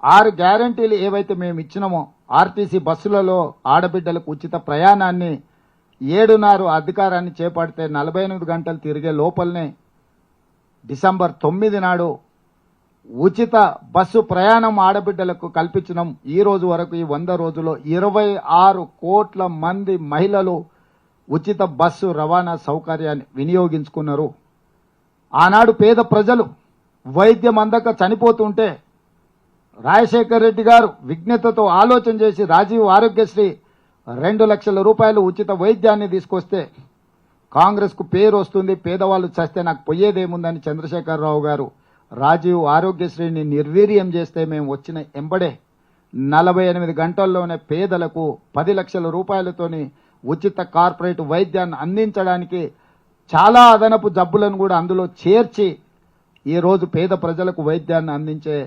6 గ్యారంటీలు ఏవైతే మేము ఇచ్చినామో ఆర్టీసీ బస్సులలో ఆడబిడ్డలకు ఉచిత ప్రయాణాన్ని 7.5 అధికారాన్ని చేపడితే 48 గంటలు తిరిగే లోపలనే డిసెంబర్ 9 నాడు ఉచిత బస్సు ప్రయాణం ఆడబిడ్డలకు కల్పించడం. ఈ రోజు వరకు ఈ 100 రోజుల్లో 26 కోట్ల మంది మహిళలు ఉచిత బస్సు రవాణా సౌకర్యాన్ని వినియోగించుకున్నారు. ఆనాడు పేద ప్రజలు వైద్యం అందక చనిపోతుంటే రాజశేఖర్ రెడ్డి గారు విజ్ఞతతో ఆలోచన చేసి రాజీవ్ ఆరోగ్యశ్రీ 2 లక్షల రూపాయలు ఉచిత వైద్యాన్ని తీసుకొస్తే కాంగ్రెస్కు పేరు వస్తుంది, పేదవాళ్ళు చస్తే నాకు పోయేదేముందని చంద్రశేఖరరావు గారు రాజీవ్ ఆరోగ్యశ్రీని నిర్వీర్యం చేస్తే మేము వచ్చిన ఎంబడే 48 గంటల్లోనే పేదలకు 10 లక్షల రూపాయలతోని ఉచిత కార్పొరేట్ వైద్యాన్ని అందించడానికి చాలా అదనపు జబ్బులను కూడా అందులో చేర్చి ఈరోజు పేద ప్రజలకు వైద్యాన్ని అందించే